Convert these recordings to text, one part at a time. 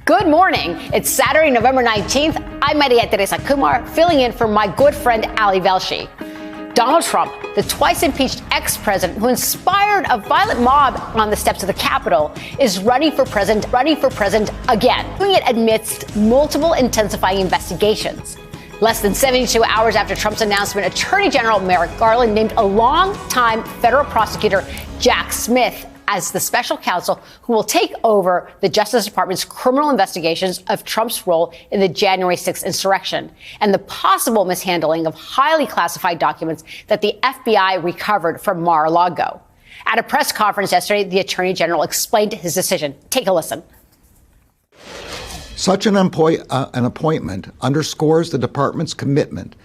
Good morning. It's Saturday, November 19th. I'm Maria Teresa Kumar, filling in for my good friend Ali Velshi. Donald Trump, the twice impeached ex-president who inspired a violent mob on the steps of the Capitol, is running for president again, doing it amidst multiple intensifying investigations. Less than 72 hours after Trump's announcement, Attorney General Merrick Garland named a longtime federal prosecutor, Jack Smith, as the special counsel who will take over the Justice Department's criminal investigations of Trump's role in the January 6th insurrection and the possible mishandling of highly classified documents that the FBI recovered from Mar-a-Lago. At a press conference yesterday, the Attorney General explained his decision. Take a listen. Such an appointment underscores the department's commitment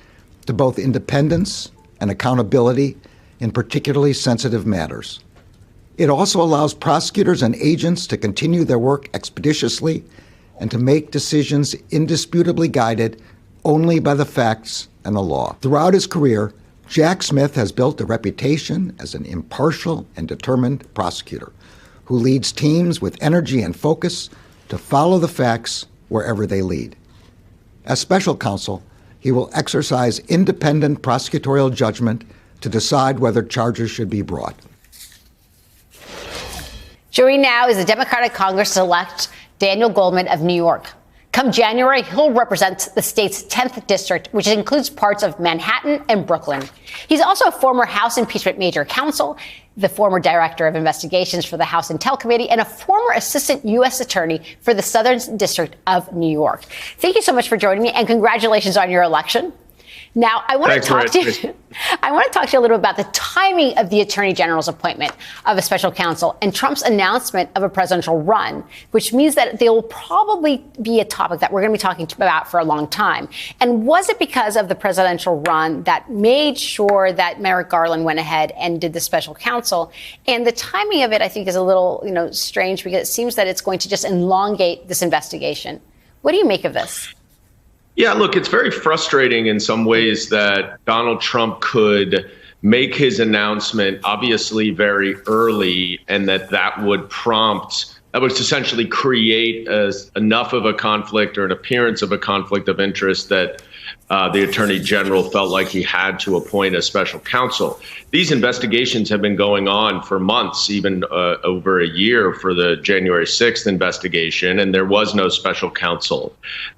to both independence and accountability in particularly sensitive matters. It also allows prosecutors and agents to continue their work expeditiously and to make decisions indisputably guided only by the facts and the law. Throughout his career, Jack Smith has built a reputation as an impartial and determined prosecutor who leads teams with energy and focus to follow the facts wherever they lead. As special counsel, he will exercise independent prosecutorial judgment to decide whether charges should be brought. Joining now is the Democratic Congressman-elect Daniel Goldman of New York. Come January, he'll represent the state's 10th district, which includes parts of Manhattan and Brooklyn. He's also a former House impeachment major counsel, the former director of investigations for the House Intel Committee, and a former assistant U.S. attorney for the Southern District of New York. Thank you so much for joining me, and congratulations on your election. Now, I want to talk to you a little about the timing of the Attorney General's appointment of a special counsel and Trump's announcement of a presidential run, which means that there will probably be a topic that we're going to be talking about for a long time. And was it because of the presidential run that made sure that Merrick Garland went ahead and did the special counsel? And the timing of it, I think, is a little, strange because it seems that it's going to just elongate this investigation. What do you make of this? Yeah, look, it's very frustrating in some ways that Donald Trump could make his announcement obviously very early and that would essentially create enough of a conflict or an appearance of a conflict of interest that the Attorney General felt like he had to appoint a special counsel. These investigations have been going on for months, even over a year for the January 6th investigation, and there was no special counsel.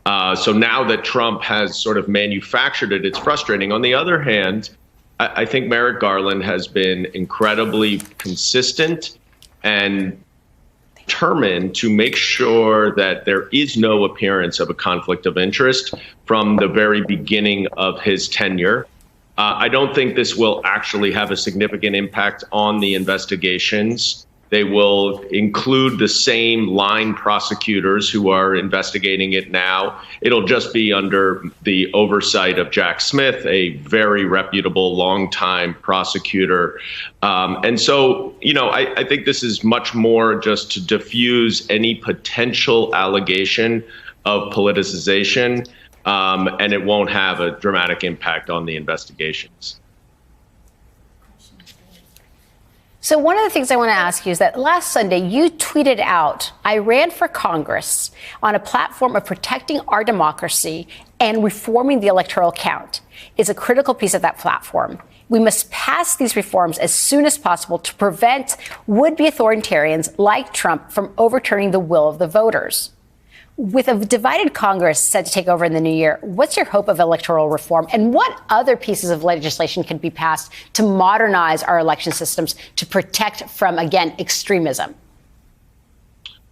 So now that Trump has sort of manufactured it, it's frustrating. On the other hand, I think Merrick Garland has been incredibly consistent and determined to make sure that there is no appearance of a conflict of interest from the very beginning of his tenure. I don't think this will actually have a significant impact on the investigations. They will include the same line prosecutors who are investigating it now. It'll just be under the oversight of Jack Smith, a very reputable, longtime prosecutor. And so, I think this is much more just to diffuse any potential allegation of politicization, and it won't have a dramatic impact on the investigations. So one of the things I want to ask you is that last Sunday you tweeted out, "I ran for Congress on a platform of protecting our democracy and reforming the electoral count. It's a critical piece of that platform. We must pass these reforms as soon as possible to prevent would-be authoritarians like Trump from overturning the will of the voters." With a divided Congress set to take over in the new year, what's your hope of electoral reform? And what other pieces of legislation can be passed to modernize our election systems to protect from, again, extremism?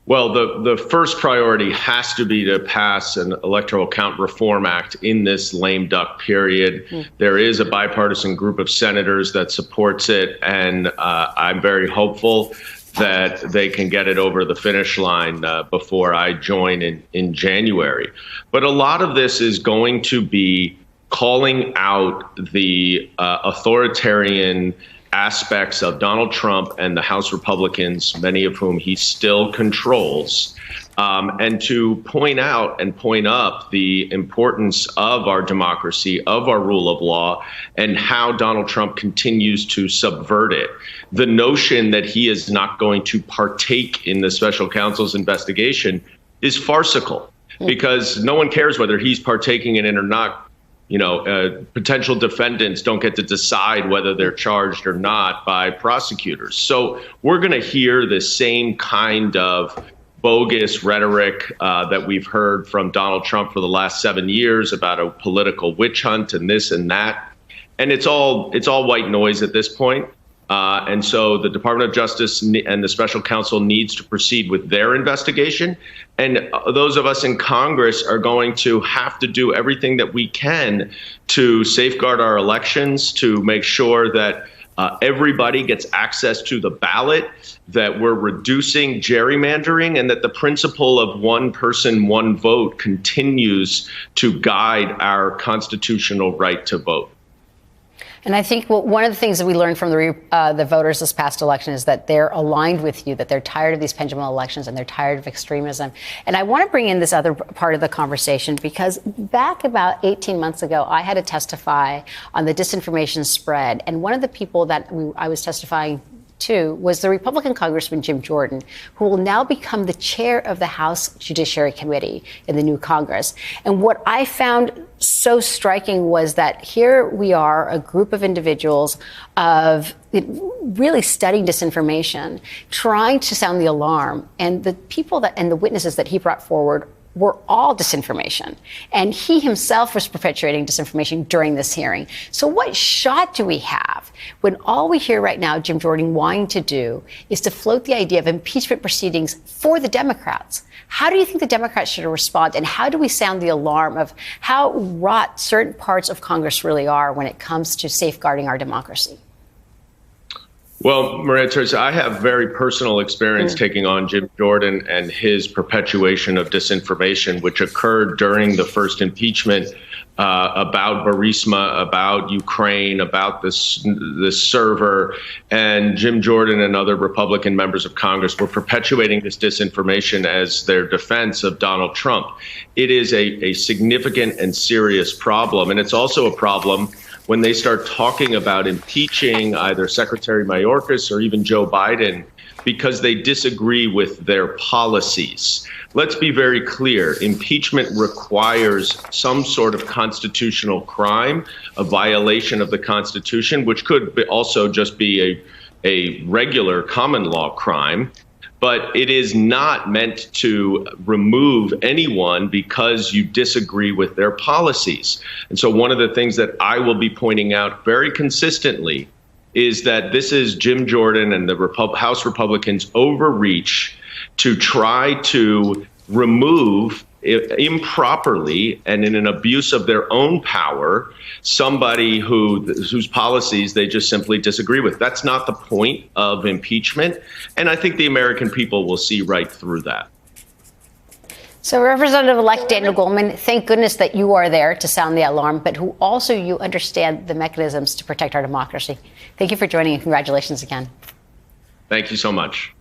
Well, the first priority has to be to pass an Electoral Count Reform Act in this lame duck period. There is a bipartisan group of senators that supports it, and I'm very hopeful that they can get it over the finish line before I join in January. But a lot of this is going to be calling out the authoritarian aspects of Donald Trump and the House Republicans, many of whom he still controls, and to point out and point up the importance of our democracy, of our rule of law, and how Donald Trump continues to subvert it. The notion that he is not going to partake in the special counsel's investigation is farcical because no one cares whether he's partaking in it or not. Potential defendants don't get to decide whether they're charged or not by prosecutors. So we're going to hear the same kind of bogus rhetoric that we've heard from Donald Trump for the last 7 years about a political witch hunt and this and that. And it's all white noise at this point. And so the Department of Justice and the special counsel needs to proceed with their investigation. And those of us in Congress are going to have to do everything that we can to safeguard our elections, to make sure that everybody gets access to the ballot, that we're reducing gerrymandering, and that the principle of one person, one vote continues to guide our constitutional right to vote. And I think one of the things that we learned from the voters this past election is that they're aligned with you, that they're tired of these pendulum elections and they're tired of extremism. And I want to bring in this other part of the conversation because back about 18 months ago, I had to testify on the disinformation spread. And one of the people that I was testifying to was the Republican Congressman Jim Jordan, who will now become the chair of the House Judiciary Committee in the new Congress. And what I found so striking was that here we are, a group of individuals of really studying disinformation, trying to sound the alarm. And the people and the witnesses that he brought forward were all disinformation. And he himself was perpetuating disinformation during this hearing. So what shot do we have when all we hear right now Jim Jordan wanting to do is to float the idea of impeachment proceedings for the Democrats? How do you think the Democrats should respond? And how do we sound the alarm of how rot certain parts of Congress really are when it comes to safeguarding our democracy? Well, Maria Teresa, I have very personal experience taking on Jim Jordan and his perpetuation of disinformation, which occurred during the first impeachment about Burisma, about Ukraine, about this server. And Jim Jordan and other Republican members of Congress were perpetuating this disinformation as their defense of Donald Trump. It is a significant and serious problem. And it's also a problem when they start talking about impeaching either Secretary Mayorkas or even Joe Biden because they disagree with their policies. Let's be very clear. Impeachment requires some sort of constitutional crime, a violation of the Constitution, which could also just be a regular common law crime. But it is not meant to remove anyone because you disagree with their policies. And so one of the things that I will be pointing out very consistently is that this is Jim Jordan and the House Republicans' overreach to try to remove improperly and in an abuse of their own power somebody whose policies they just simply disagree with. That's not the point of impeachment. And I think the American people will see right through that. So Representative-elect Daniel Goldman, thank goodness that you are there to sound the alarm, but who also you understand the mechanisms to protect our democracy. Thank you for joining and congratulations again. Thank you so much.